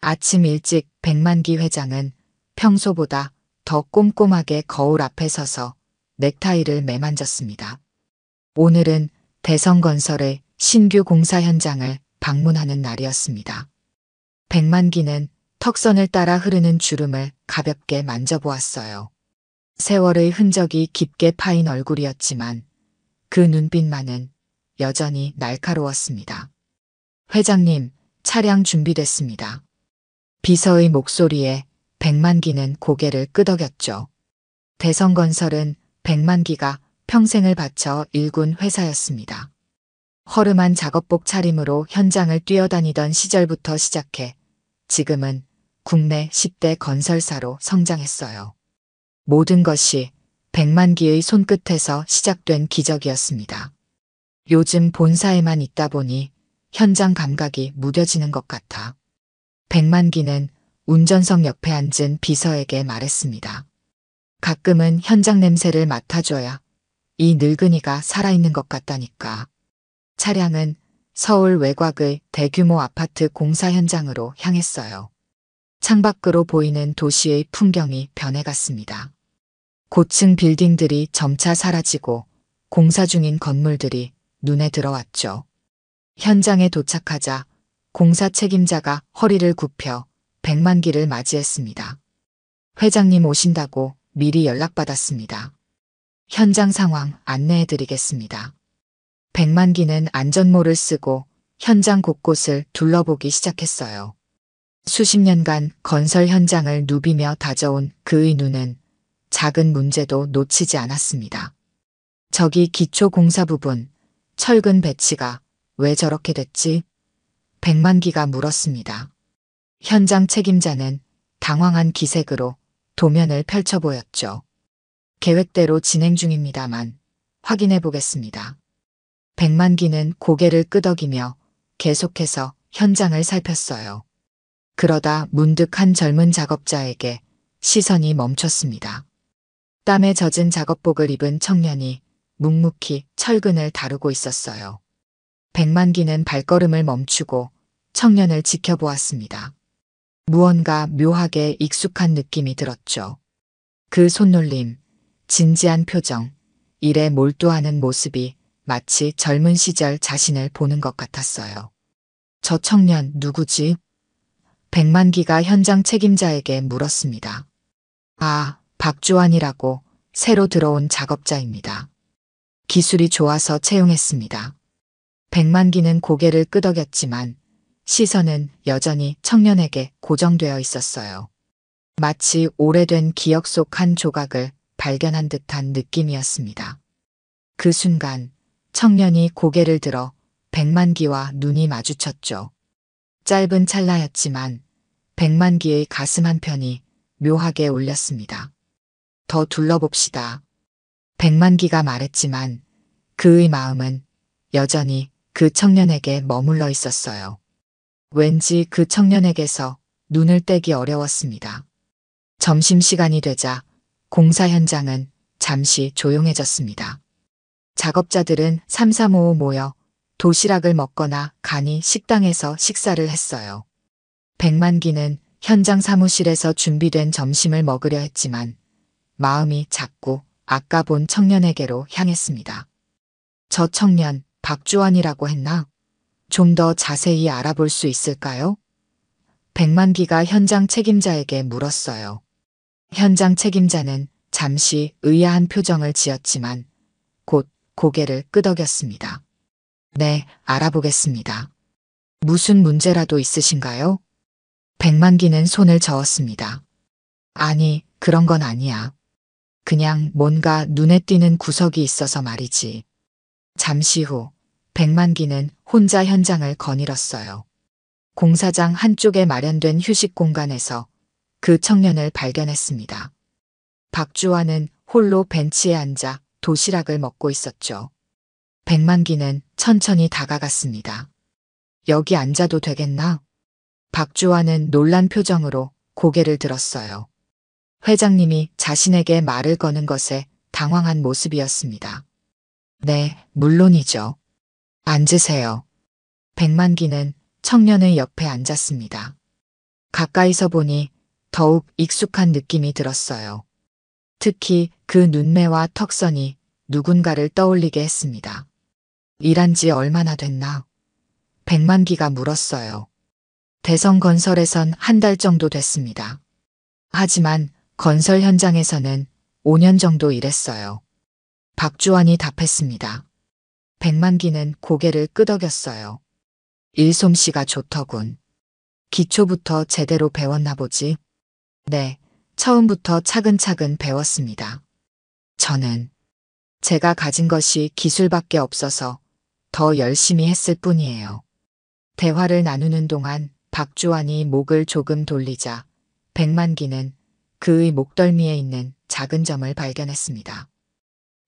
아침 일찍 백만기 회장은 평소보다 더 꼼꼼하게 거울 앞에 서서 넥타이를 매만졌습니다. 오늘은 대성건설의 신규 공사 현장을 방문하는 날이었습니다. 백만기는 턱선을 따라 흐르는 주름을 가볍게 만져보았어요. 세월의 흔적이 깊게 파인 얼굴이었지만 그 눈빛만은 여전히 날카로웠습니다. 회장님, 차량 준비됐습니다. 비서의 목소리에 백만기는 고개를 끄덕였죠. 대성건설은 백만기가 평생을 바쳐 일군 회사였습니다. 허름한 작업복 차림으로 현장을 뛰어다니던 시절부터 시작해 지금은 국내 10대 건설사로 성장했어요. 모든 것이 백만기의 손끝에서 시작된 기적이었습니다. 요즘 본사에만 있다 보니 현장 감각이 무뎌지는 것 같아. 백만기는 운전석 옆에 앉은 비서에게 말했습니다. 가끔은 현장 냄새를 맡아줘야 이 늙은이가 살아있는 것 같다니까. 차량은 서울 외곽의 대규모 아파트 공사 현장으로 향했어요. 창밖으로 보이는 도시의 풍경이 변해갔습니다. 고층 빌딩들이 점차 사라지고 공사 중인 건물들이 눈에 들어왔죠. 현장에 도착하자 공사 책임자가 허리를 굽혀 백만기를 맞이했습니다. 회장님 오신다고 미리 연락받았습니다. 현장 상황 안내해드리겠습니다. 백만기는 안전모를 쓰고 현장 곳곳을 둘러보기 시작했어요. 수십 년간 건설 현장을 누비며 다져온 그의 눈은 작은 문제도 놓치지 않았습니다. 저기 기초 공사 부분, 철근 배치가 왜 저렇게 됐지? 백만기가 물었습니다. 현장 책임자는 당황한 기색으로 도면을 펼쳐 보였죠. 계획대로 진행 중입니다만 확인해 보겠습니다. 백만기는 고개를 끄덕이며 계속해서 현장을 살폈어요. 그러다 문득 한 젊은 작업자에게 시선이 멈췄습니다. 땀에 젖은 작업복을 입은 청년이 묵묵히 철근을 다루고 있었어요. 백만기는 발걸음을 멈추고 청년을 지켜보았습니다. 무언가 묘하게 익숙한 느낌이 들었죠. 그 손놀림, 진지한 표정, 일에 몰두하는 모습이 마치 젊은 시절 자신을 보는 것 같았어요. 저 청년 누구지? 백만기가 현장 책임자에게 물었습니다. 아, 박주환이라고 새로 들어온 작업자입니다. 기술이 좋아서 채용했습니다. 백만기는 고개를 끄덕였지만 시선은 여전히 청년에게 고정되어 있었어요. 마치 오래된 기억 속 한 조각을 발견한 듯한 느낌이었습니다. 그 순간 청년이 고개를 들어 백만기와 눈이 마주쳤죠. 짧은 찰나였지만 백만기의 가슴 한편이 묘하게 울렸습니다. 더 둘러봅시다. 백만기가 말했지만 그의 마음은 여전히 그 청년에게 머물러 있었어요. 왠지 그 청년에게서 눈을 떼기 어려웠습니다. 점심시간이 되자 공사 현장은 잠시 조용해졌습니다. 작업자들은 삼삼오오 모여 도시락을 먹거나 간이 식당에서 식사를 했어요. 백만기는 현장 사무실에서 준비된 점심을 먹으려 했지만 마음이 자꾸 아까 본 청년에게로 향했습니다. 저 청년 박주환이라고 했나? 좀 더 자세히 알아볼 수 있을까요? 백만기가 현장 책임자에게 물었어요. 현장 책임자는 잠시 의아한 표정을 지었지만 곧 고개를 끄덕였습니다. 네, 알아보겠습니다. 무슨 문제라도 있으신가요? 백만기는 손을 저었습니다. 아니, 그런 건 아니야. 그냥 뭔가 눈에 띄는 구석이 있어서 말이지. 잠시 후 백만기는 혼자 현장을 거닐었어요. 공사장 한쪽에 마련된 휴식 공간에서 그 청년을 발견했습니다. 박주환은 홀로 벤치에 앉아 도시락을 먹고 있었죠. 백만기는 천천히 다가갔습니다. 여기 앉아도 되겠나? 박주환은 놀란 표정으로 고개를 들었어요. 회장님이 자신에게 말을 거는 것에 당황한 모습이었습니다. 네, 물론이죠. 앉으세요. 백만기는 청년의 옆에 앉았습니다. 가까이서 보니 더욱 익숙한 느낌이 들었어요. 특히 그 눈매와 턱선이 누군가를 떠올리게 했습니다. 일한 지 얼마나 됐나? 백만기가 물었어요. 대성건설에선 한 달 정도 됐습니다. 하지만 건설 현장에서는 5년 정도 일했어요. 박주환이 답했습니다. 백만기는 고개를 끄덕였어요. 일솜씨가 좋더군. 기초부터 제대로 배웠나 보지? 네, 처음부터 차근차근 배웠습니다. 저는 제가 가진 것이 기술밖에 없어서 더 열심히 했을 뿐이에요. 대화를 나누는 동안 박주환이 목을 조금 돌리자 백만기는 그의 목덜미에 있는 작은 점을 발견했습니다.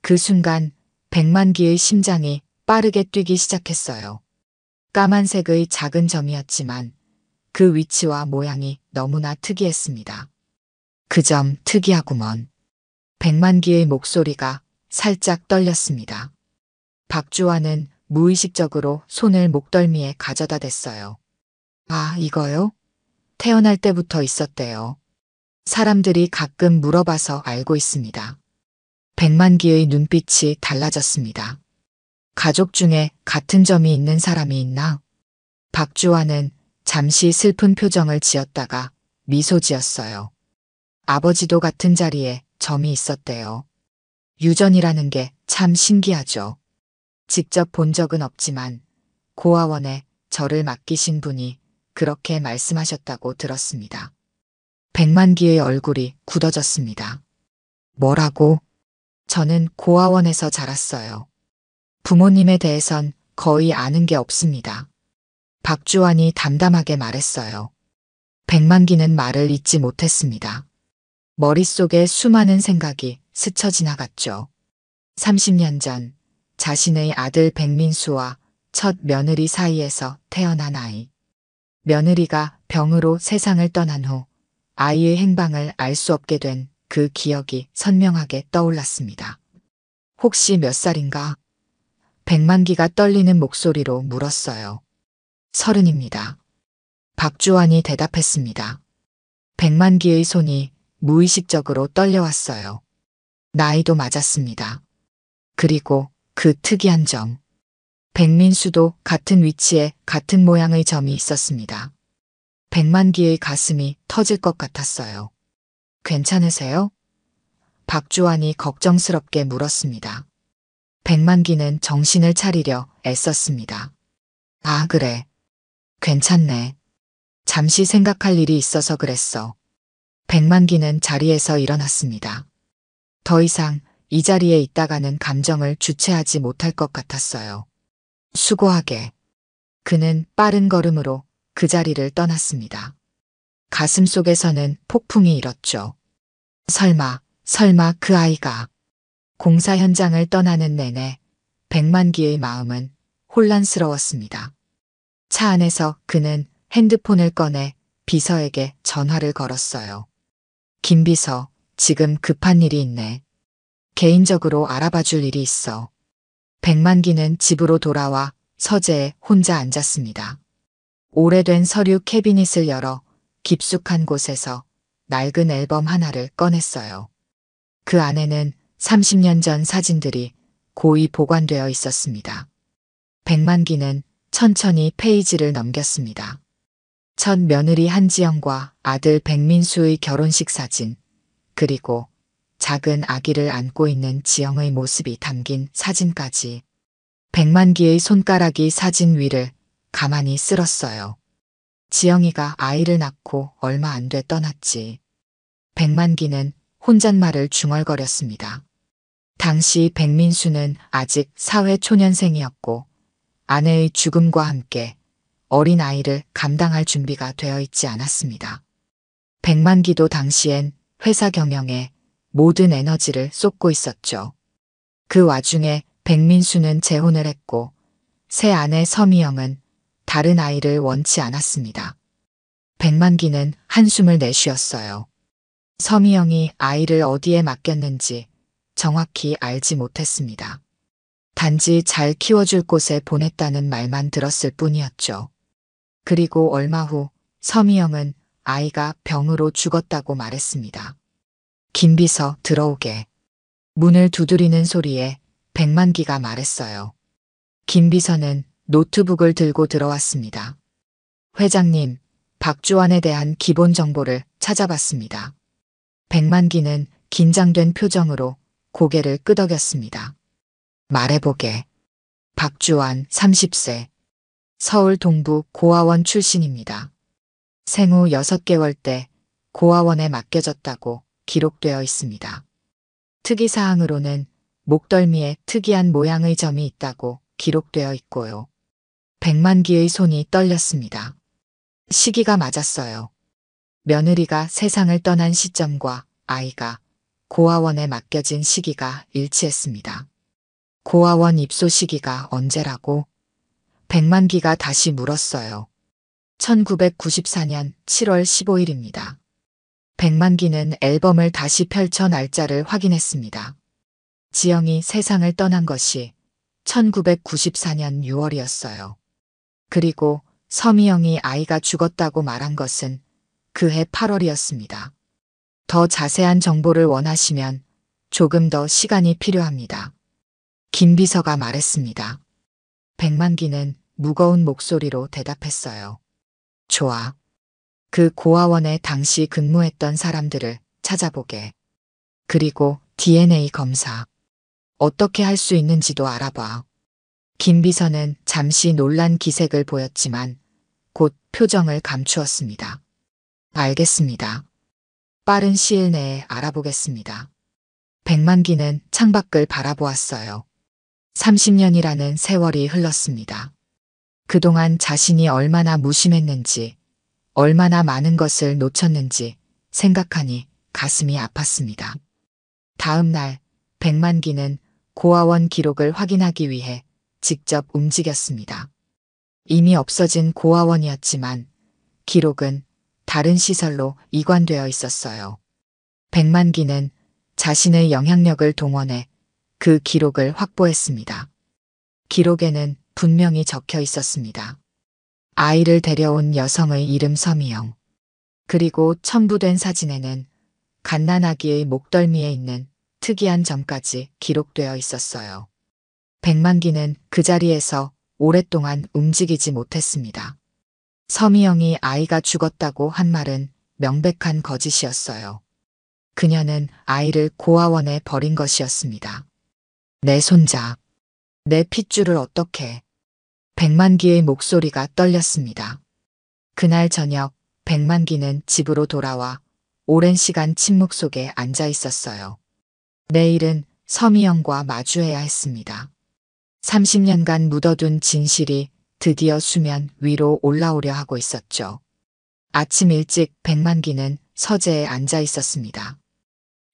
그 순간 백만기의 심장이 빠르게 뛰기 시작했어요. 까만색의 작은 점이었지만 그 위치와 모양이 너무나 특이했습니다. 그 점 특이하구먼. 백만기의 목소리가 살짝 떨렸습니다. 박주환은 무의식적으로 손을 목덜미에 가져다 댔어요. 아, 이거요? 태어날 때부터 있었대요. 사람들이 가끔 물어봐서 알고 있습니다. 백만기의 눈빛이 달라졌습니다. 가족 중에 같은 점이 있는 사람이 있나? 박주환은 잠시 슬픈 표정을 지었다가 미소 지었어요. 아버지도 같은 자리에 점이 있었대요. 유전이라는 게 참 신기하죠. 직접 본 적은 없지만 고아원에 저를 맡기신 분이 그렇게 말씀하셨다고 들었습니다. 백만기의 얼굴이 굳어졌습니다. 뭐라고? 저는 고아원에서 자랐어요. 부모님에 대해선 거의 아는 게 없습니다. 박주환이 담담하게 말했어요. 백만기는 말을 잇지 못했습니다. 머릿속에 수많은 생각이 스쳐 지나갔죠. 30년 전 자신의 아들 백민수와 첫 며느리 사이에서 태어난 아이. 며느리가 병으로 세상을 떠난 후 아이의 행방을 알 수 없게 된 그 기억이 선명하게 떠올랐습니다. 혹시 몇 살인가? 백만기가 떨리는 목소리로 물었어요. 30입니다. 박주환이 대답했습니다. 백만기의 손이 무의식적으로 떨려왔어요. 나이도 맞았습니다. 그리고 그 특이한 점. 백민수도 같은 위치에 같은 모양의 점이 있었습니다. 백만기의 가슴이 터질 것 같았어요. 괜찮으세요? 박주환이 걱정스럽게 물었습니다. 백만기는 정신을 차리려 애썼습니다. 아, 그래. 괜찮네. 잠시 생각할 일이 있어서 그랬어. 백만기는 자리에서 일어났습니다. 더 이상 이 자리에 있다가는 감정을 주체하지 못할 것 같았어요. 수고하게. 그는 빠른 걸음으로 그 자리를 떠났습니다. 가슴 속에서는 폭풍이 일었죠. 설마 그 아이가. 공사 현장을 떠나는 내내 백만기의 마음은 혼란스러웠습니다. 차 안에서 그는 핸드폰을 꺼내 비서에게 전화를 걸었어요. 김 비서, 지금 급한 일이 있네. 개인적으로 알아봐 줄 일이 있어. 백만기는 집으로 돌아와 서재에 혼자 앉았습니다. 오래된 서류 캐비닛을 열어 깊숙한 곳에서 낡은 앨범 하나를 꺼냈어요. 그 안에는 30년 전 사진들이 고이 보관되어 있었습니다. 백만기는 천천히 페이지를 넘겼습니다. 첫 며느리 한지영과 아들 백민수의 결혼식 사진, 그리고 작은 아기를 안고 있는 지영의 모습이 담긴 사진까지. 백만기의 손가락이 사진 위를 가만히 쓸었어요. 지영이가 아이를 낳고 얼마 안 돼 떠났지. 백만기는 혼잣말을 중얼거렸습니다. 당시 백민수는 아직 사회 초년생이었고 아내의 죽음과 함께 어린 아이를 감당할 준비가 되어 있지 않았습니다. 백만기도 당시엔 회사 경영에 모든 에너지를 쏟고 있었죠. 그 와중에 백민수는 재혼을 했고 새 아내 서미영은 다른 아이를 원치 않았습니다. 백만기는 한숨을 내쉬었어요. 서미영이 아이를 어디에 맡겼는지 정확히 알지 못했습니다. 단지 잘 키워줄 곳에 보냈다는 말만 들었을 뿐이었죠. 그리고 얼마 후 서미영은 아이가 병으로 죽었다고 말했습니다. 김비서 들어오게. 문을 두드리는 소리에 백만기가 말했어요. 김비서는 노트북을 들고 들어왔습니다. 회장님, 박주환에 대한 기본 정보를 찾아봤습니다. 백만기는 긴장된 표정으로 고개를 끄덕였습니다. 말해보게. 박주환 30세. 서울 동부 고아원 출신입니다. 생후 6개월 때 고아원에 맡겨졌다고 기록되어 있습니다. 특이사항으로는 목덜미에 특이한 모양의 점이 있다고 기록되어 있고요. 백만기의 손이 떨렸습니다. 시기가 맞았어요. 며느리가 세상을 떠난 시점과 아이가 고아원에 맡겨진 시기가 일치했습니다. 고아원 입소 시기가 언제라고? 백만기가 다시 물었어요. 1994년 7월 15일입니다. 백만기는 앨범을 다시 펼쳐 날짜를 확인했습니다. 지영이 세상을 떠난 것이 1994년 6월이었어요. 그리고 서미영이 아이가 죽었다고 말한 것은 그해 8월이었습니다. 더 자세한 정보를 원하시면 조금 더 시간이 필요합니다. 김비서가 말했습니다. 백만기는 무거운 목소리로 대답했어요. 좋아. 그 고아원에 당시 근무했던 사람들을 찾아보게. 그리고 DNA 검사. 어떻게 할 수 있는지도 알아봐. 김비서는 잠시 놀란 기색을 보였지만 곧 표정을 감추었습니다. 알겠습니다. 빠른 시일 내에 알아보겠습니다. 백만기는 창밖을 바라보았어요. 30년이라는 세월이 흘렀습니다. 그동안 자신이 얼마나 무심했는지, 얼마나 많은 것을 놓쳤는지 생각하니 가슴이 아팠습니다. 다음 날 백만기는 고아원 기록을 확인하기 위해 직접 움직였습니다. 이미 없어진 고아원이었지만 기록은 다른 시설로 이관되어 있었어요. 백만기는 자신의 영향력을 동원해 그 기록을 확보했습니다. 기록에는 분명히 적혀 있었습니다. 아이를 데려온 여성의 이름 서미영. 그리고 첨부된 사진에는 갓난아기의 목덜미에 있는 특이한 점까지 기록되어 있었어요. 백만기는 그 자리에서 오랫동안 움직이지 못했습니다. 서미영이 아이가 죽었다고 한 말은 명백한 거짓이었어요. 그녀는 아이를 고아원에 버린 것이었습니다. 내 손자, 내 핏줄을 어떻게? 백만기의 목소리가 떨렸습니다. 그날 저녁 백만기는 집으로 돌아와 오랜 시간 침묵 속에 앉아 있었어요. 내일은 서미영과 마주해야 했습니다. 30년간 묻어둔 진실이 드디어 수면 위로 올라오려 하고 있었죠. 아침 일찍 백만기는 서재에 앉아 있었습니다.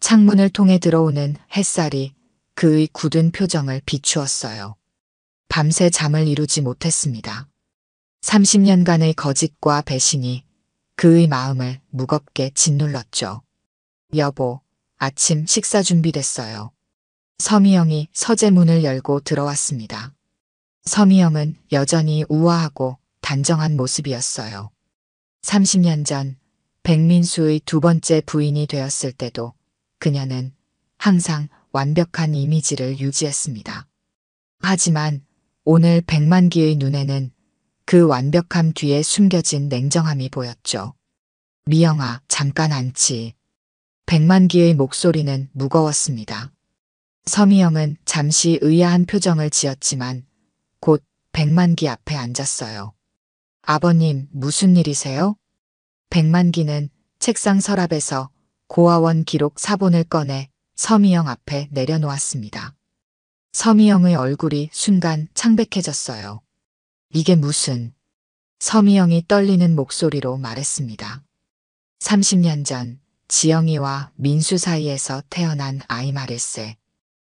창문을 통해 들어오는 햇살이 그의 굳은 표정을 비추었어요. 밤새 잠을 이루지 못했습니다. 30년간의 거짓과 배신이 그의 마음을 무겁게 짓눌렀죠. 여보, 아침 식사 준비됐어요. 서미영이 서재 문을 열고 들어왔습니다. 서미영은 여전히 우아하고 단정한 모습이었어요. 30년 전 백민수의 두 번째 부인이 되었을 때도 그녀는 항상 완벽한 이미지를 유지했습니다. 하지만 오늘 백만기의 눈에는 그 완벽함 뒤에 숨겨진 냉정함이 보였죠. 미영아, 잠깐 앉지. 백만기의 목소리는 무거웠습니다. 서미영은 잠시 의아한 표정을 지었지만 곧 백만기 앞에 앉았어요. 아버님, 무슨 일이세요? 백만기는 책상 서랍에서 고아원 기록 사본을 꺼내 서미영 앞에 내려놓았습니다. 서미영의 얼굴이 순간 창백해졌어요. 이게 무슨... 서미영이 떨리는 목소리로 말했습니다. 30년 전 지영이와 민수 사이에서 태어난 아이 말일세.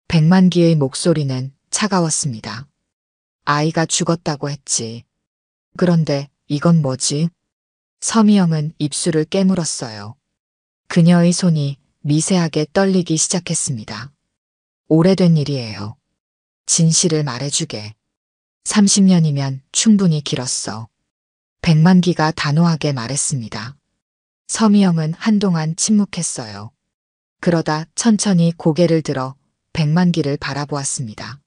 백만기의 목소리는 차가웠습니다. 아이가 죽었다고 했지. 그런데 이건 뭐지? 서미영은 입술을 깨물었어요. 그녀의 손이 미세하게 떨리기 시작했습니다. 오래된 일이에요. 진실을 말해주게. 30년이면 충분히 길었어. 백만기가 단호하게 말했습니다. 서미영은 한동안 침묵했어요. 그러다 천천히 고개를 들어 백만기를 바라보았습니다.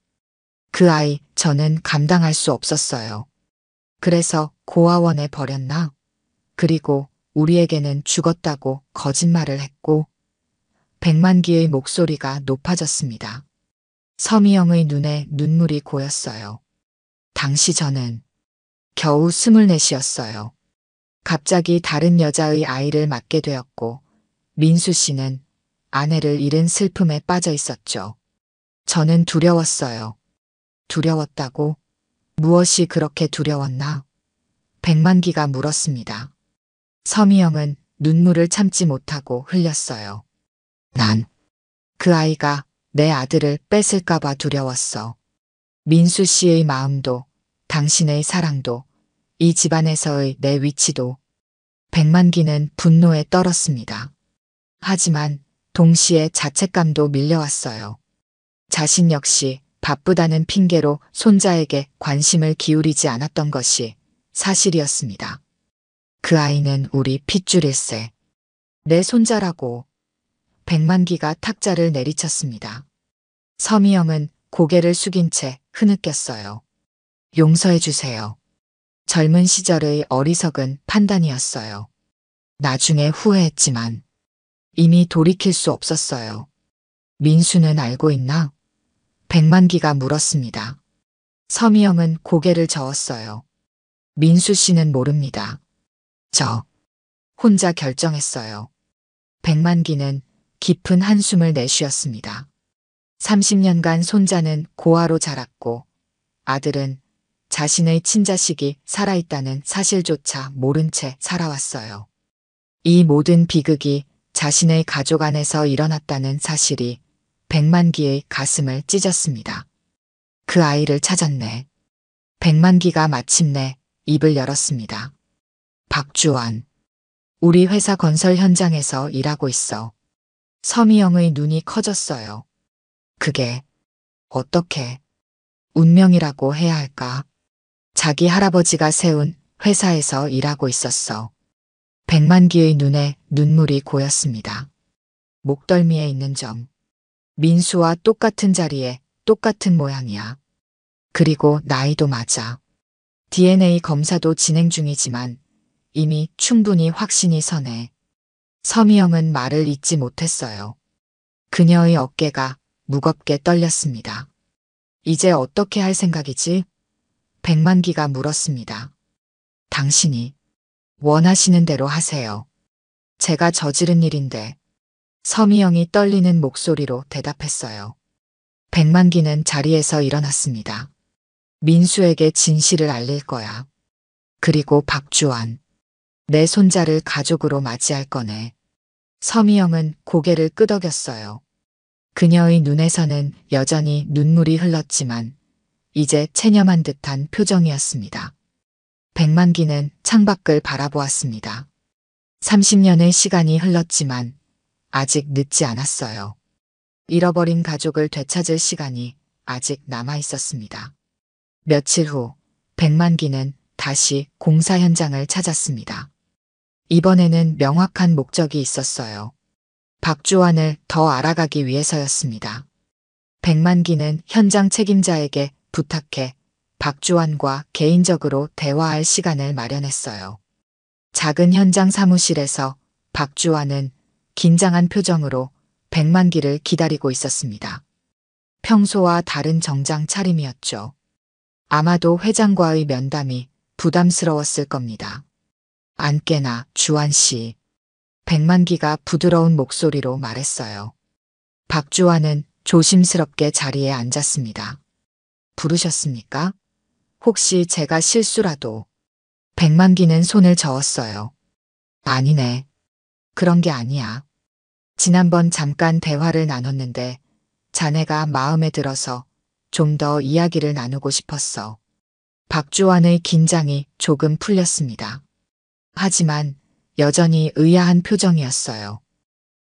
그 아이, 저는 감당할 수 없었어요. 그래서 고아원에 버렸나? 그리고 우리에게는 죽었다고 거짓말을 했고. 백만기의 목소리가 높아졌습니다. 서미영의 눈에 눈물이 고였어요. 당시 저는 겨우 24이었어요. 갑자기 다른 여자의 아이를 맡게 되었고 민수 씨는 아내를 잃은 슬픔에 빠져 있었죠. 저는 두려웠어요. 두려웠다고? 무엇이 그렇게 두려웠나? 백만기가 물었습니다. 서미영은 눈물을 참지 못하고 흘렸어요. 난 그 아이가 내 아들을 뺏을까봐 두려웠어. 민수 씨의 마음도, 당신의 사랑도, 이 집안에서의 내 위치도. 백만기는 분노에 떨었습니다. 하지만 동시에 자책감도 밀려왔어요. 자신 역시 바쁘다는 핑계로 손자에게 관심을 기울이지 않았던 것이 사실이었습니다. 그 아이는 우리 핏줄일세. 내 손자라고. 백만기가 탁자를 내리쳤습니다. 서미영은 고개를 숙인 채 흐느꼈어요. 용서해 주세요. 젊은 시절의 어리석은 판단이었어요. 나중에 후회했지만 이미 돌이킬 수 없었어요. 민수는 알고 있나? 백만기가 물었습니다. 서미영은 고개를 저었어요. 민수 씨는 모릅니다. 저 혼자 결정했어요. 백만기는 깊은 한숨을 내쉬었습니다. 30년간 손자는 고아로 자랐고 아들은 자신의 친자식이 살아있다는 사실조차 모른 채 살아왔어요. 이 모든 비극이 자신의 가족 안에서 일어났다는 사실이 백만기의 가슴을 찢었습니다. 그 아이를 찾았네. 백만기가 마침내 입을 열었습니다. 박주환. 우리 회사 건설 현장에서 일하고 있어. 서미영의 눈이 커졌어요. 그게 어떻게 운명이라고 해야 할까? 자기 할아버지가 세운 회사에서 일하고 있었어. 백만기의 눈에 눈물이 고였습니다. 목덜미에 있는 점. 민수와 똑같은 자리에 똑같은 모양이야. 그리고 나이도 맞아. DNA 검사도 진행 중이지만 이미 충분히 확신이 서네. 서미영은 말을 잇지 못했어요. 그녀의 어깨가 무겁게 떨렸습니다. 이제 어떻게 할 생각이지? 백만기가 물었습니다. 당신이 원하시는 대로 하세요. 제가 저지른 일인데. 서미영이 떨리는 목소리로 대답했어요. 백만기는 자리에서 일어났습니다. 민수에게 진실을 알릴 거야. 그리고 박주환. 내 손자를 가족으로 맞이할 거네. 서미영은 고개를 끄덕였어요. 그녀의 눈에서는 여전히 눈물이 흘렀지만 이제 체념한 듯한 표정이었습니다. 백만기는 창밖을 바라보았습니다. 30년의 시간이 흘렀지만 아직 늦지 않았어요. 잃어버린 가족을 되찾을 시간이 아직 남아 있었습니다. 며칠 후 백만기는 다시 공사 현장을 찾았습니다. 이번에는 명확한 목적이 있었어요. 박주환을 더 알아가기 위해서였습니다. 백만기는 현장 책임자에게 부탁해 박주환과 개인적으로 대화할 시간을 마련했어요. 작은 현장 사무실에서 박주환은 긴장한 표정으로 백만기를 기다리고 있었습니다. 평소와 다른 정장 차림이었죠. 아마도 회장과의 면담이 부담스러웠을 겁니다. 안깨나 주환 씨. 백만기가 부드러운 목소리로 말했어요. 박주환은 조심스럽게 자리에 앉았습니다. 부르셨습니까? 혹시 제가 실수라도. 백만기는 손을 저었어요. 아니네. 그런 게 아니야. 지난번 잠깐 대화를 나눴는데 자네가 마음에 들어서 좀 더 이야기를 나누고 싶었어. 박주환의 긴장이 조금 풀렸습니다. 하지만 여전히 의아한 표정이었어요.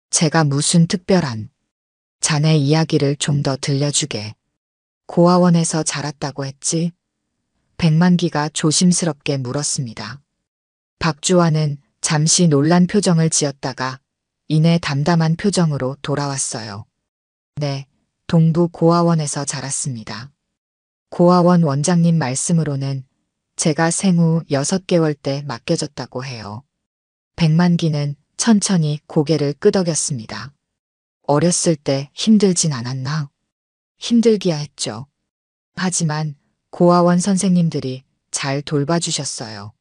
제가 무슨 특별한 자네 이야기를 좀 더 들려주게. 고아원에서 자랐다고 했지? 백만기가 조심스럽게 물었습니다. 박주환은 잠시 놀란 표정을 지었다가 이내 담담한 표정으로 돌아왔어요. 네, 동부 고아원에서 자랐습니다. 고아원 원장님 말씀으로는 제가 생후 6개월 때 맡겨졌다고 해요. 백만기는 천천히 고개를 끄덕였습니다. 어렸을 때 힘들진 않았나? 힘들기야 했죠. 하지만 고아원 선생님들이 잘 돌봐주셨어요.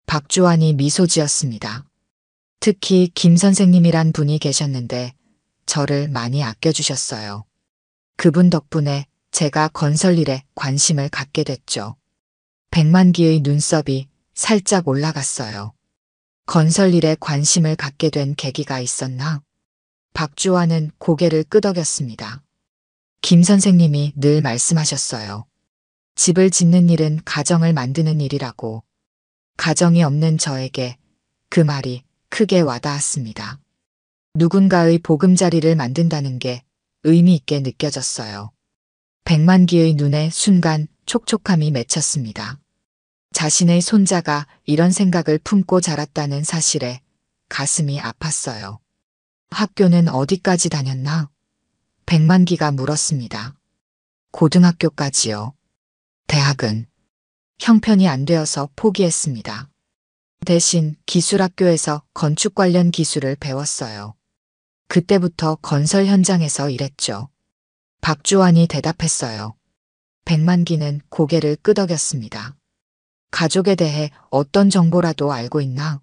박주환이 미소 지었습니다. 특히 김 선생님이란 분이 계셨는데 저를 많이 아껴주셨어요. 그분 덕분에 제가 건설 일에 관심을 갖게 됐죠. 백만기의 눈썹이 살짝 올라갔어요. 건설 일에 관심을 갖게 된 계기가 있었나? 박주환은 고개를 끄덕였습니다. 김 선생님이 늘 말씀하셨어요. 집을 짓는 일은 가정을 만드는 일이라고. 가정이 없는 저에게 그 말이 크게 와닿았습니다. 누군가의 보금자리를 만든다는 게 의미 있게 느껴졌어요. 백만기의 눈에 순간 촉촉함이 맺혔습니다. 자신의 손자가 이런 생각을 품고 자랐다는 사실에 가슴이 아팠어요. 학교는 어디까지 다녔나? 백만기가 물었습니다. 고등학교까지요. 대학은 형편이 안 되어서 포기했습니다. 대신 기술학교에서 건축 관련 기술을 배웠어요. 그때부터 건설 현장에서 일했죠. 박주환이 대답했어요. 백만기는 고개를 끄덕였습니다. 가족에 대해 어떤 정보라도 알고 있나?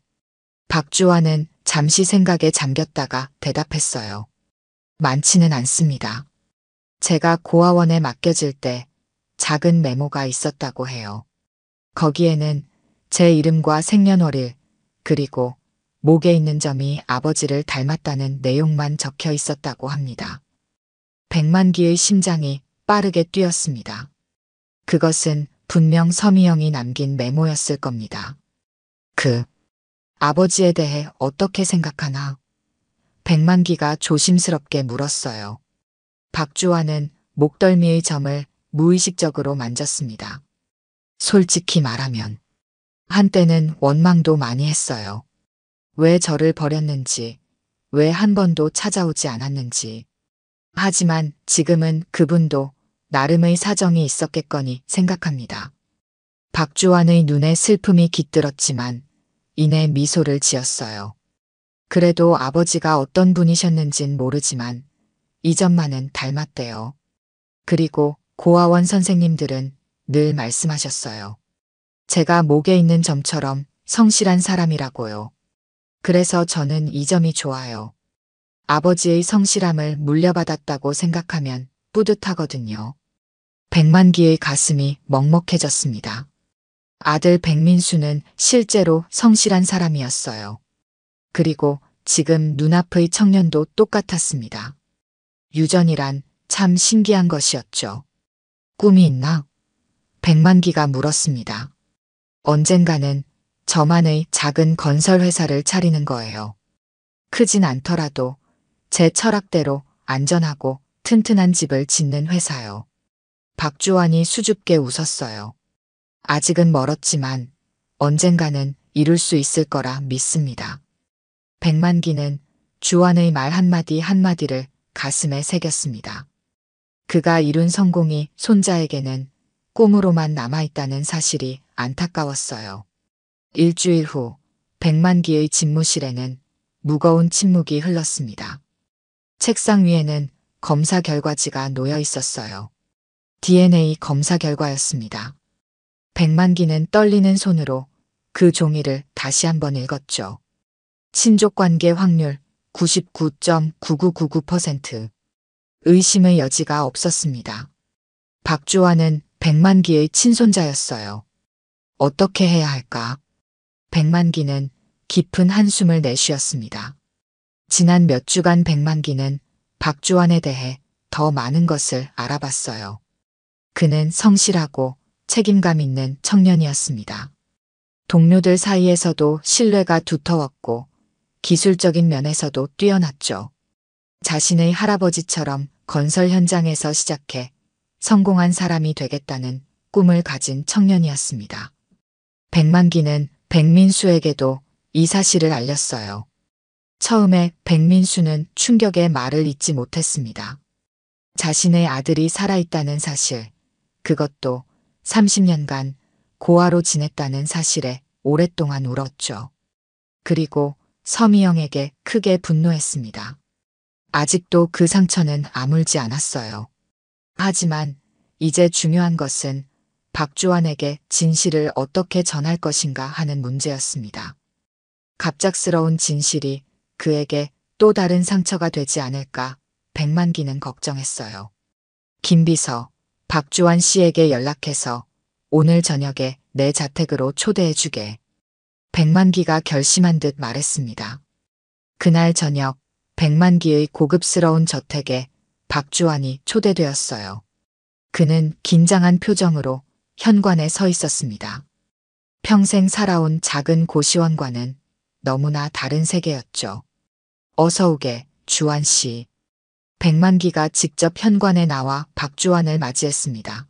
박주환은 잠시 생각에 잠겼다가 대답했어요. 많지는 않습니다. 제가 고아원에 맡겨질 때 작은 메모가 있었다고 해요. 거기에는 제 이름과 생년월일, 그리고 목에 있는 점이 아버지를 닮았다는 내용만 적혀 있었다고 합니다. 백만기의 심장이 빠르게 뛰었습니다. 그것은 분명 서미영이 남긴 메모였을 겁니다. 아버지에 대해 어떻게 생각하나? 백만기가 조심스럽게 물었어요. 박주환은 목덜미의 점을 무의식적으로 만졌습니다. 솔직히 말하면 한때는 원망도 많이 했어요. 왜 저를 버렸는지, 왜 한 번도 찾아오지 않았는지. 하지만 지금은 그분도 나름의 사정이 있었겠거니 생각합니다. 박주환의 눈에 슬픔이 깃들었지만 이내 미소를 지었어요. 그래도 아버지가 어떤 분이셨는진 모르지만 이 점만은 닮았대요. 그리고 고아원 선생님들은 늘 말씀하셨어요. 제가 목에 있는 점처럼 성실한 사람이라고요. 그래서 저는 이 점이 좋아요. 아버지의 성실함을 물려받았다고 생각하면 뿌듯하거든요. 백만기의 가슴이 먹먹해졌습니다. 아들 백민수는 실제로 성실한 사람이었어요. 그리고 지금 눈앞의 청년도 똑같았습니다. 유전이란 참 신기한 것이었죠. 꿈이 있나? 백만기가 물었습니다. 언젠가는 저만의 작은 건설 회사를 차리는 거예요. 크진 않더라도 제 철학대로 안전하고 튼튼한 집을 짓는 회사요. 박주환이 수줍게 웃었어요. 아직은 멀었지만 언젠가는 이룰 수 있을 거라 믿습니다. 백만기는 주환의 말 한마디 한마디를 가슴에 새겼습니다. 그가 이룬 성공이 손자에게는 꿈으로만 남아있다는 사실이 안타까웠어요. 일주일 후 백만기의 집무실에는 무거운 침묵이 흘렀습니다. 책상 위에는 검사 결과지가 놓여 있었어요. DNA 검사 결과였습니다. 백만기는 떨리는 손으로 그 종이를 다시 한번 읽었죠. 친족관계 확률 99.9999%. 의심의 여지가 없었습니다. 박주환은 백만기의 친손자였어요. 어떻게 해야 할까? 백만기는 깊은 한숨을 내쉬었습니다. 지난 몇 주간 백만기는 박주환에 대해 더 많은 것을 알아봤어요. 그는 성실하고 책임감 있는 청년이었습니다. 동료들 사이에서도 신뢰가 두터웠고 기술적인 면에서도 뛰어났죠. 자신의 할아버지처럼 건설 현장에서 시작해 성공한 사람이 되겠다는 꿈을 가진 청년이었습니다. 백만기는 백민수에게도 이 사실을 알렸어요. 처음에 백민수는 충격에 말을 잇지 못했습니다. 자신의 아들이 살아있다는 사실, 그것도 30년간 고아로 지냈다는 사실에 오랫동안 울었죠. 그리고 서미영에게 크게 분노했습니다. 아직도 그 상처는 아물지 않았어요. 하지만 이제 중요한 것은 박주환에게 진실을 어떻게 전할 것인가 하는 문제였습니다. 갑작스러운 진실이 그에게 또 다른 상처가 되지 않을까 백만기는 걱정했어요. 김비서, 박주환 씨에게 연락해서 오늘 저녁에 내 자택으로 초대해주게. 백만기가 결심한 듯 말했습니다. 그날 저녁 백만기의 고급스러운 저택에 박주환이 초대되었어요. 그는 긴장한 표정으로 현관에 서 있었습니다. 평생 살아온 작은 고시원과는 너무나 다른 세계였죠. 어서 오게, 주환 씨. 백만기가 직접 현관에 나와 박주환을 맞이했습니다.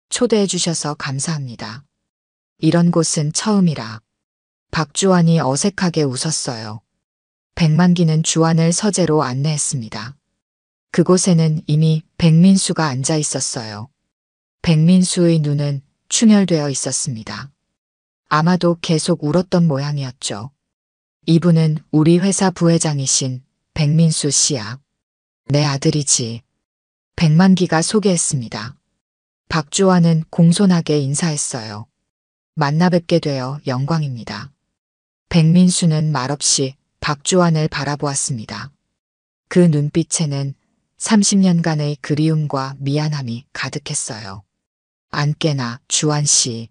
초대해 주셔서 감사합니다. 이런 곳은 처음이라. 박주환이 어색하게 웃었어요. 백만기는 주환을 서재로 안내했습니다. 그곳에는 이미 백민수가 앉아 있었어요. 백민수의 눈은 충혈되어 있었습니다. 아마도 계속 울었던 모양이었죠. 이분은 우리 회사 부회장이신 백민수 씨야. 내 아들이지. 백만기가 소개했습니다. 박주환은 공손하게 인사했어요. 만나 뵙게 되어 영광입니다. 백민수는 말없이 박주환을 바라보았습니다. 그 눈빛에는 30년간의 그리움과 미안함이 가득했어요. 안깨나 주환 씨.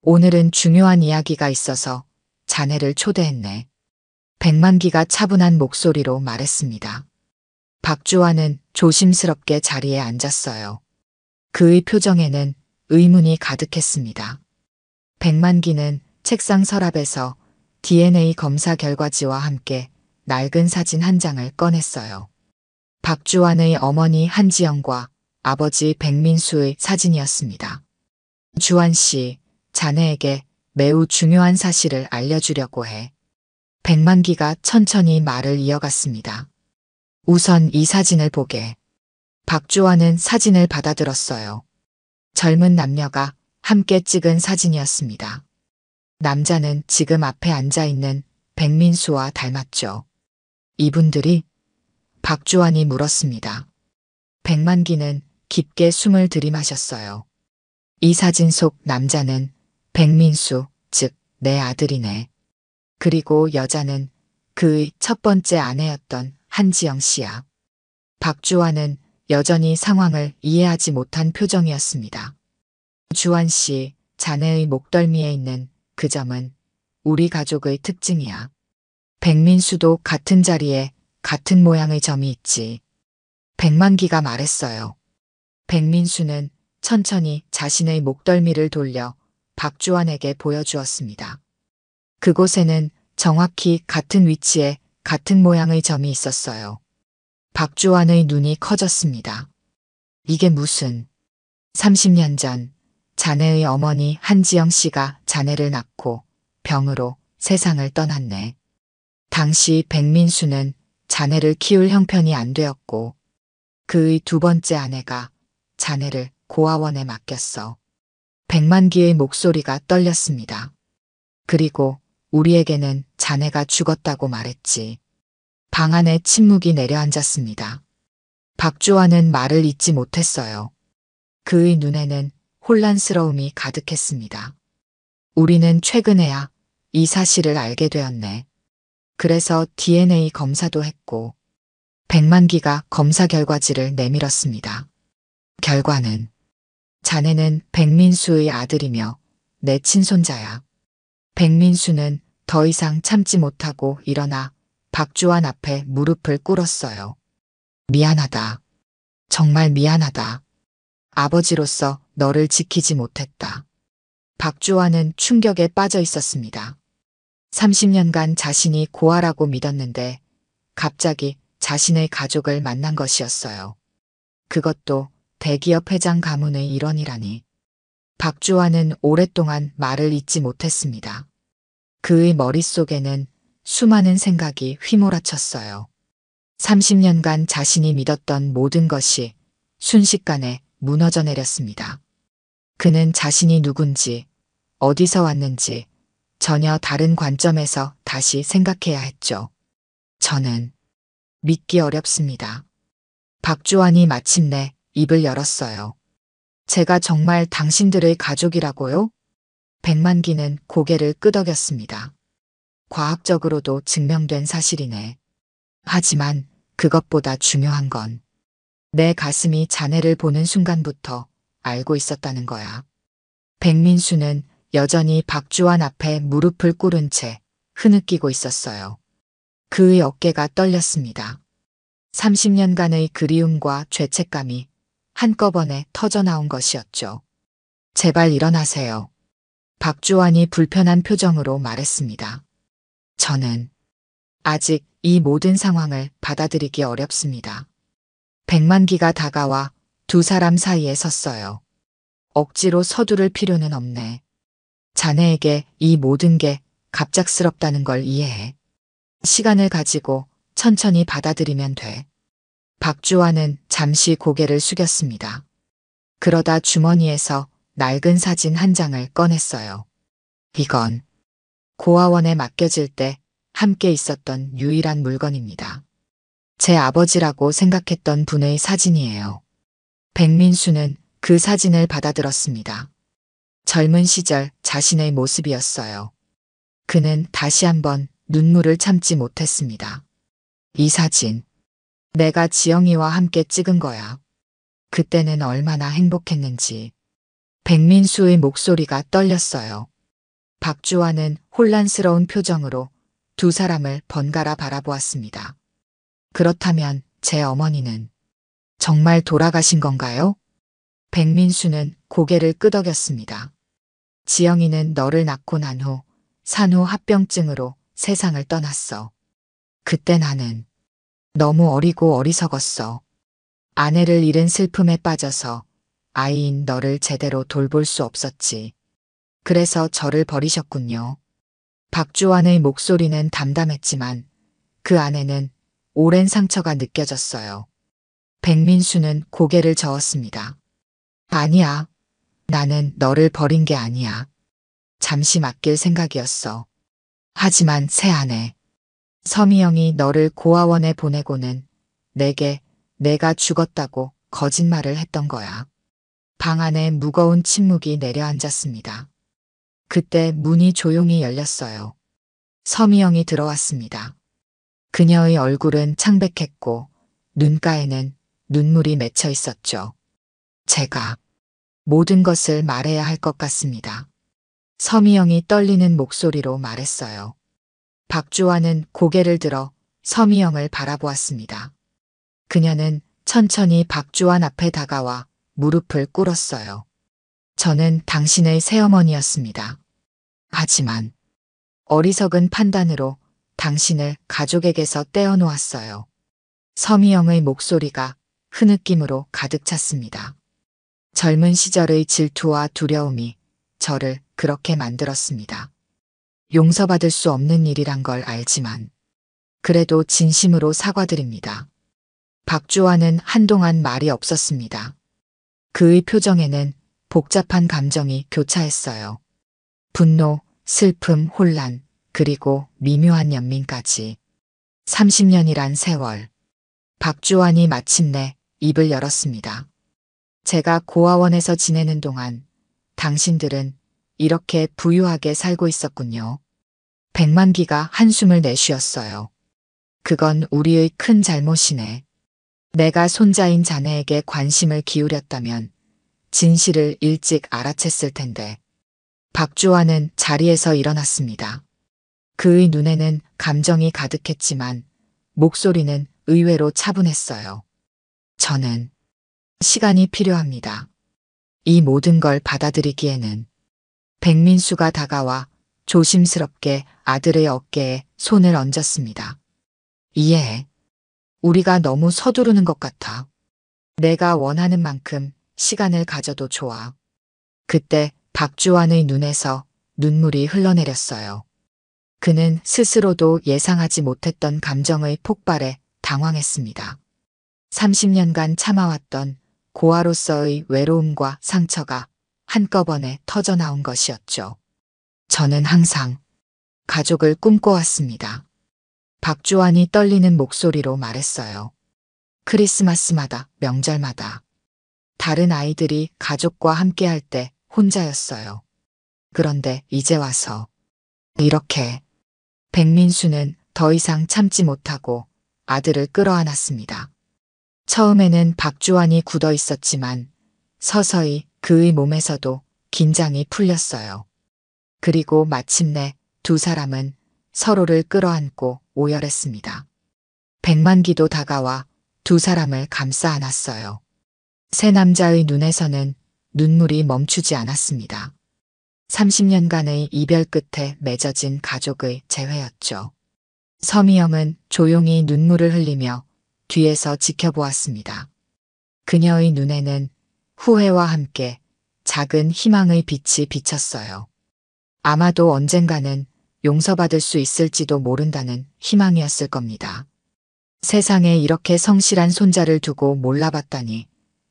오늘은 중요한 이야기가 있어서 자네를 초대했네. 백만기가 차분한 목소리로 말했습니다. 박주환은 조심스럽게 자리에 앉았어요. 그의 표정에는 의문이 가득했습니다. 백만기는 책상 서랍에서 DNA 검사 결과지와 함께 낡은 사진 한 장을 꺼냈어요. 박주환의 어머니 한지영과 아버지 백민수의 사진이었습니다. 주환 씨, 자네에게 매우 중요한 사실을 알려주려고 해. 백만기가 천천히 말을 이어갔습니다. 우선 이 사진을 보게. 박주환은 사진을 받아들었어요. 젊은 남녀가 함께 찍은 사진이었습니다. 남자는 지금 앞에 앉아 있는 백민수와 닮았죠. 이분들이? 박주환이 물었습니다. 백만기는 깊게 숨을 들이마셨어요. 이 사진 속 남자는 백민수, 즉 내 아들이네. 그리고 여자는 그의 첫 번째 아내였던 한지영 씨야. 박주환은 여전히 상황을 이해하지 못한 표정이었습니다. 주환 씨, 자네의 목덜미에 있는 그 점은 우리 가족의 특징이야. 백민수도 같은 자리에 같은 모양의 점이 있지. 백만기가 말했어요. 백민수는 천천히 자신의 목덜미를 돌려 박주환에게 보여주었습니다. 그곳에는 정확히 같은 위치에 같은 모양의 점이 있었어요. 박주환의 눈이 커졌습니다. 이게 무슨... 30년 전 자네의 어머니 한지영 씨가 자네를 낳고 병으로 세상을 떠났네. 당시 백민수는 자네를 키울 형편이 안 되었고 그의 두 번째 아내가 자네를 고아원에 맡겼어. 백만기의 목소리가 떨렸습니다. 그리고 우리에게는 자네가 죽었다고 말했지. 방 안에 침묵이 내려앉았습니다. 박주환은 말을 잇지 못했어요. 그의 눈에는 혼란스러움이 가득했습니다. 우리는 최근에야 이 사실을 알게 되었네. 그래서 DNA 검사도 했고 백만기가 검사 결과지를 내밀었습니다. 결과는 자네는 백민수의 아들이며 내 친손자야. 백민수는 더 이상 참지 못하고 일어나 박주환 앞에 무릎을 꿇었어요. 미안하다. 정말 미안하다. 아버지로서 너를 지키지 못했다. 박주환은 충격에 빠져 있었습니다. 30년간 자신이 고아라고 믿었는데 갑자기 자신의 가족을 만난 것이었어요. 그것도 대기업 회장 가문의 일원이라니. 박주환은 오랫동안 말을 잇지 못했습니다. 그의 머릿속에는 수많은 생각이 휘몰아쳤어요. 30년간 자신이 믿었던 모든 것이 순식간에 무너져 내렸습니다. 그는 자신이 누군지, 어디서 왔는지 전혀 다른 관점에서 다시 생각해야 했죠. 저는 믿기 어렵습니다. 박주환이 마침내 입을 열었어요. 제가 정말 당신들의 가족이라고요? 백만기는 고개를 끄덕였습니다. 과학적으로도 증명된 사실이네. 하지만 그것보다 중요한 건 내 가슴이 자네를 보는 순간부터 알고 있었다는 거야. 백민수는 여전히 박주환 앞에 무릎을 꿇은 채 흐느끼고 있었어요. 그의 어깨가 떨렸습니다. 30년간의 그리움과 죄책감이 한꺼번에 터져나온 것이었죠. 제발 일어나세요. 박주환이 불편한 표정으로 말했습니다. 저는 아직 이 모든 상황을 받아들이기 어렵습니다. 백만기가 다가와 두 사람 사이에 섰어요. 억지로 서두를 필요는 없네. 자네에게 이 모든 게 갑작스럽다는 걸 이해해. 시간을 가지고 천천히 받아들이면 돼. 박주환은 잠시 고개를 숙였습니다. 그러다 주머니에서 낡은 사진 한 장을 꺼냈어요. 이건 고아원에 맡겨질 때 함께 있었던 유일한 물건입니다. 제 아버지라고 생각했던 분의 사진이에요. 백민수는 그 사진을 받아들었습니다. 젊은 시절 자신의 모습이었어요. 그는 다시 한번 눈물을 참지 못했습니다. 이 사진, 내가 지영이와 함께 찍은 거야. 그때는 얼마나 행복했는지. 백민수의 목소리가 떨렸어요. 박주환은 혼란스러운 표정으로 두 사람을 번갈아 바라보았습니다. 그렇다면 제 어머니는 정말 돌아가신 건가요? 백민수는 고개를 끄덕였습니다. 지영이는 너를 낳고 난 후 산후 합병증으로 세상을 떠났어. 그때 나는 너무 어리고 어리석었어. 아내를 잃은 슬픔에 빠져서 아이인 너를 제대로 돌볼 수 없었지. 그래서 저를 버리셨군요. 박주환의 목소리는 담담했지만 그 안에는 오랜 상처가 느껴졌어요. 백민수는 고개를 저었습니다. 아니야. 나는 너를 버린 게 아니야. 잠시 맡길 생각이었어. 하지만 새 아내, 서미영이 너를 고아원에 보내고는 내게 내가 죽었다고 거짓말을 했던 거야. 방 안에 무거운 침묵이 내려앉았습니다. 그때 문이 조용히 열렸어요. 서미영이 들어왔습니다. 그녀의 얼굴은 창백했고 눈가에는 눈물이 맺혀 있었죠. 제가 모든 것을 말해야 할 것 같습니다. 서미영이 떨리는 목소리로 말했어요. 박주환은 고개를 들어 서미영을 바라보았습니다. 그녀는 천천히 박주환 앞에 다가와 무릎을 꿇었어요. 저는 당신의 새어머니였습니다. 하지만 어리석은 판단으로 당신을 가족에게서 떼어놓았어요. 서미영의 목소리가 흐느낌으로 가득 찼습니다. 젊은 시절의 질투와 두려움이 저를 그렇게 만들었습니다. 용서받을 수 없는 일이란 걸 알지만 그래도 진심으로 사과드립니다. 박주환은 한동안 말이 없었습니다. 그의 표정에는 복잡한 감정이 교차했어요. 분노, 슬픔, 혼란, 그리고 미묘한 연민까지. 30년이란 세월. 박주환이 마침내 입을 열었습니다. 제가 고아원에서 지내는 동안 당신들은 이렇게 부유하게 살고 있었군요. 백만기가 한숨을 내쉬었어요. 그건 우리의 큰 잘못이네. 내가 손자인 자네에게 관심을 기울였다면 진실을 일찍 알아챘을 텐데. 박주환은 자리에서 일어났습니다. 그의 눈에는 감정이 가득했지만 목소리는 의외로 차분했어요. 저는 시간이 필요합니다. 이 모든 걸 받아들이기에는. 백민수가 다가와 조심스럽게 아들의 어깨에 손을 얹었습니다. 이해해. 우리가 너무 서두르는 것 같아. 내가 원하는 만큼 시간을 가져도 좋아. 그때 박주환의 눈에서 눈물이 흘러내렸어요. 그는 스스로도 예상하지 못했던 감정의 폭발에 당황했습니다. 30년간 참아왔던 고아로서의 외로움과 상처가 한꺼번에 터져나온 것이었죠. 저는 항상 가족을 꿈꿔왔습니다. 박주환이 떨리는 목소리로 말했어요. 크리스마스마다, 명절마다. 다른 아이들이 가족과 함께할 때 혼자였어요. 그런데 이제 와서 이렇게 백민수는 더 이상 참지 못하고 아들을 끌어안았습니다. 처음에는 박주환이 굳어 있었지만 서서히 그의 몸에서도 긴장이 풀렸어요. 그리고 마침내 두 사람은 서로를 끌어안고 오열했습니다. 백만기도 다가와 두 사람을 감싸 안았어요. 새 남자의 눈에서는 눈물이 멈추지 않았습니다. 30년간의 이별 끝에 맺어진 가족의 재회였죠. 서미영은 조용히 눈물을 흘리며 뒤에서 지켜보았습니다. 그녀의 눈에는 후회와 함께 작은 희망의 빛이 비쳤어요. 아마도 언젠가는 용서받을 수 있을지도 모른다는 희망이었을 겁니다. 세상에 이렇게 성실한 손자를 두고 몰라봤다니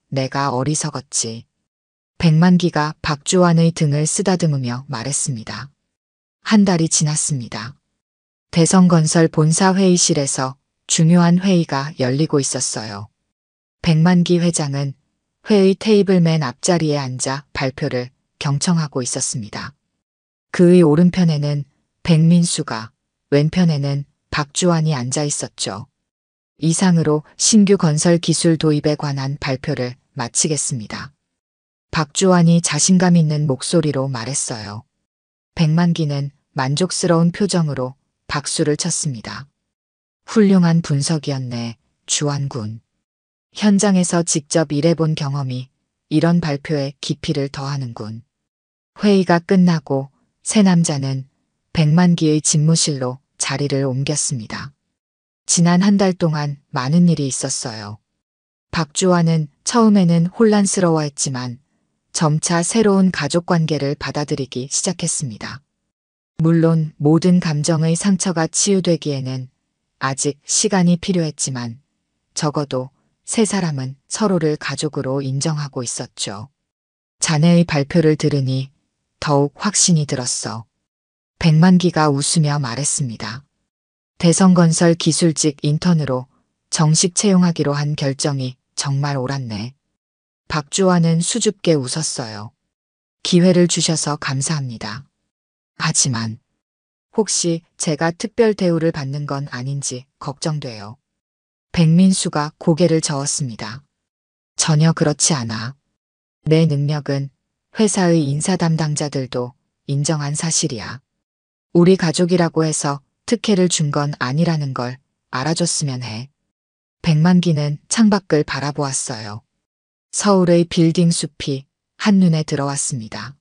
내가 어리석었지. 백만기가 박주환의 등을 쓰다듬으며 말했습니다. 한 달이 지났습니다. 대성건설 본사 회의실에서 중요한 회의가 열리고 있었어요. 백만기 회장은 회의 테이블 맨 앞자리에 앉아 발표를 경청하고 있었습니다. 그의 오른편에는 백민수가, 왼편에는 박주환이 앉아 있었죠. 이상으로 신규 건설 기술 도입에 관한 발표를 마치겠습니다. 박주환이 자신감 있는 목소리로 말했어요. 백만기는 만족스러운 표정으로 박수를 쳤습니다. 훌륭한 분석이었네, 주환군. 현장에서 직접 일해본 경험이 이런 발표에 깊이를 더하는군. 회의가 끝나고 새 남자는 백만기의 집무실로 자리를 옮겼습니다. 지난 한 달 동안 많은 일이 있었어요. 박주환은 처음에는 혼란스러워했지만 점차 새로운 가족관계를 받아들이기 시작했습니다. 물론 모든 감정의 상처가 치유되기에는 아직 시간이 필요했지만 적어도 세 사람은 서로를 가족으로 인정하고 있었죠. 자네의 발표를 들으니 더욱 확신이 들었어. 백만기가 웃으며 말했습니다. 대성건설 기술직 인턴으로 정식 채용하기로 한 결정이 정말 옳았네. 박주환은 수줍게 웃었어요. 기회를 주셔서 감사합니다. 하지만 혹시 제가 특별 대우를 받는 건 아닌지 걱정돼요. 백민수가 고개를 저었습니다. 전혀 그렇지 않아. 내 능력은 회사의 인사 담당자들도 인정한 사실이야. 우리 가족이라고 해서 특혜를 준 건 아니라는 걸 알아줬으면 해. 백만기는 창밖을 바라보았어요. 서울의 빌딩 숲이 한눈에 들어왔습니다.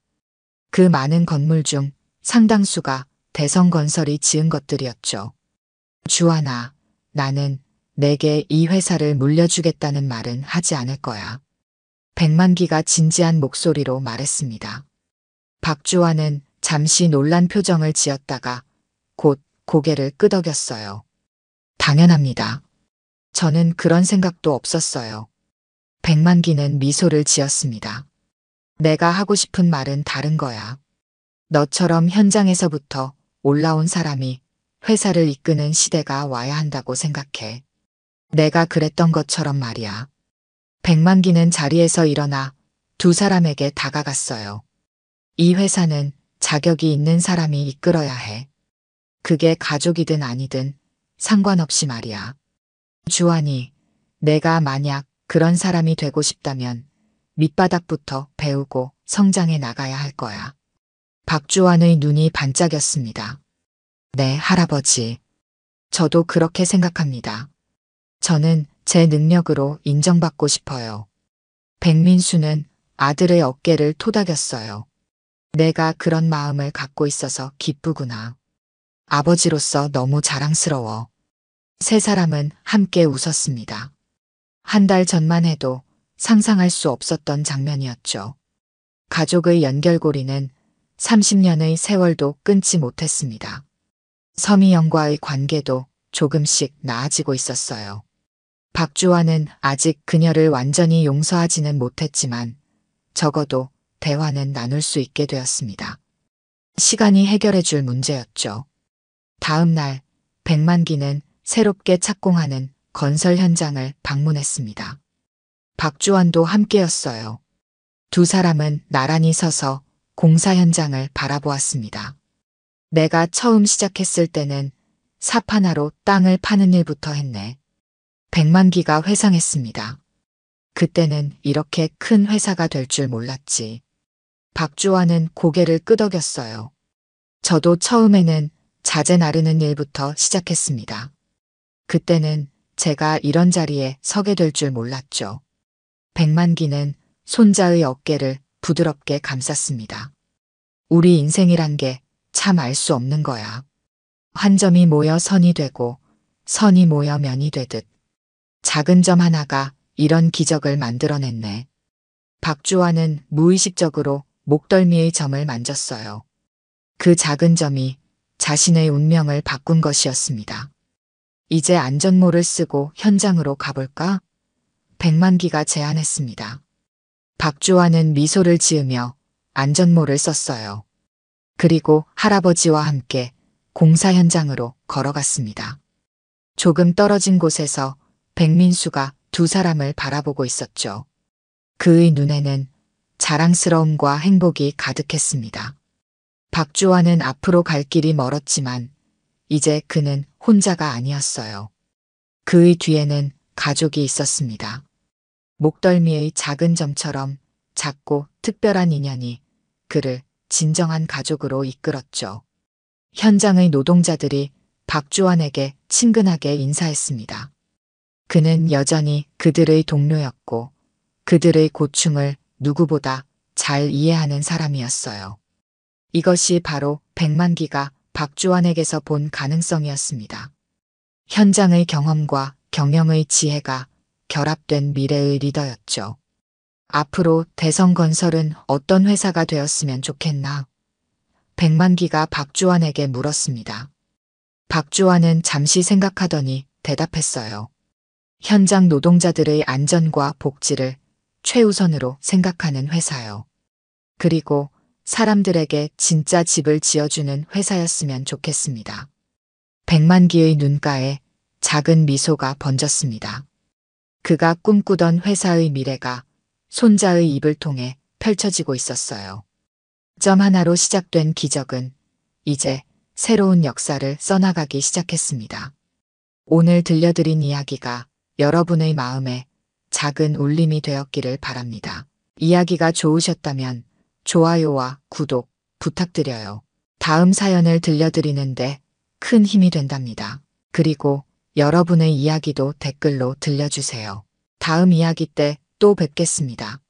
그 많은 건물 중 상당수가 대성건설이 지은 것들이었죠. 주환아, 나는 내게 이 회사를 물려주겠다는 말은 하지 않을 거야. 백만기가 진지한 목소리로 말했습니다. 박주환은 잠시 놀란 표정을 지었다가 곧 고개를 끄덕였어요. 당연합니다. 저는 그런 생각도 없었어요. 백만기는 미소를 지었습니다. 내가 하고 싶은 말은 다른 거야. 너처럼 현장에서부터 올라온 사람이 회사를 이끄는 시대가 와야 한다고 생각해. 내가 그랬던 것처럼 말이야. 백만기는 자리에서 일어나 두 사람에게 다가갔어요. 이 회사는 자격이 있는 사람이 이끌어야 해. 그게 가족이든 아니든 상관없이 말이야. 주환이, 내가 만약 그런 사람이 되고 싶다면 밑바닥부터 배우고 성장해 나가야 할 거야. 박주환의 눈이 반짝였습니다. 네, 할아버지. 저도 그렇게 생각합니다. 저는 제 능력으로 인정받고 싶어요. 백민수는 아들의 어깨를 토닥였어요. 내가 그런 마음을 갖고 있어서 기쁘구나. 아버지로서 너무 자랑스러워. 세 사람은 함께 웃었습니다. 한 달 전만 해도 상상할 수 없었던 장면이었죠. 가족의 연결고리는 30년의 세월도 끊지 못했습니다. 서미영과의 관계도 조금씩 나아지고 있었어요. 박주환은 아직 그녀를 완전히 용서하지는 못했지만 적어도 대화는 나눌 수 있게 되었습니다. 시간이 해결해 줄 문제였죠. 다음 날 백만기는 새롭게 착공하는 건설 현장을 방문했습니다. 박주환도 함께였어요. 두 사람은 나란히 서서 공사 현장을 바라보았습니다. 내가 처음 시작했을 때는 삽 하나로 땅을 파는 일부터 했네. 백만기가 회상했습니다. 그때는 이렇게 큰 회사가 될 줄 몰랐지. 박주환은 고개를 끄덕였어요. 저도 처음에는 자재 나르는 일부터 시작했습니다. 그때는 제가 이런 자리에 서게 될 줄 몰랐죠. 백만기는 손자의 어깨를 부드럽게 감쌌습니다. 우리 인생이란 게 참 알 수 없는 거야. 한 점이 모여 선이 되고 선이 모여 면이 되듯 작은 점 하나가 이런 기적을 만들어냈네. 박주환은 무의식적으로 목덜미의 점을 만졌어요. 그 작은 점이 자신의 운명을 바꾼 것이었습니다. 이제 안전모를 쓰고 현장으로 가볼까? 백만기가 제안했습니다. 박주환은 미소를 지으며 안전모를 썼어요. 그리고 할아버지와 함께 공사 현장으로 걸어갔습니다. 조금 떨어진 곳에서 백민수가 두 사람을 바라보고 있었죠. 그의 눈에는 자랑스러움과 행복이 가득했습니다. 박주환은 앞으로 갈 길이 멀었지만 이제 그는 혼자가 아니었어요. 그의 뒤에는 가족이 있었습니다. 목덜미의 작은 점처럼 작고 특별한 인연이 그를 진정한 가족으로 이끌었죠. 현장의 노동자들이 박주환에게 친근하게 인사했습니다. 그는 여전히 그들의 동료였고 그들의 고충을 누구보다 잘 이해하는 사람이었어요. 이것이 바로 백만기가 박주환에게서 본 가능성이었습니다. 현장의 경험과 경영의 지혜가 결합된 미래의 리더였죠. 앞으로 대성건설은 어떤 회사가 되었으면 좋겠나? 백만기가 박주환에게 물었습니다. 박주환은 잠시 생각하더니 대답했어요. 현장 노동자들의 안전과 복지를 최우선으로 생각하는 회사요. 그리고 사람들에게 진짜 집을 지어주는 회사였으면 좋겠습니다. 백만기의 눈가에 작은 미소가 번졌습니다. 그가 꿈꾸던 회사의 미래가 손자의 입을 통해 펼쳐지고 있었어요. 점 하나로 시작된 기적은 이제 새로운 역사를 써나가기 시작했습니다. 오늘 들려드린 이야기가 여러분의 마음에 작은 울림이 되었기를 바랍니다. 이야기가 좋으셨다면 좋아요와 구독 부탁드려요. 다음 사연을 들려드리는데 큰 힘이 된답니다. 그리고 여러분의 이야기도 댓글로 들려주세요. 다음 이야기 때 또 뵙겠습니다.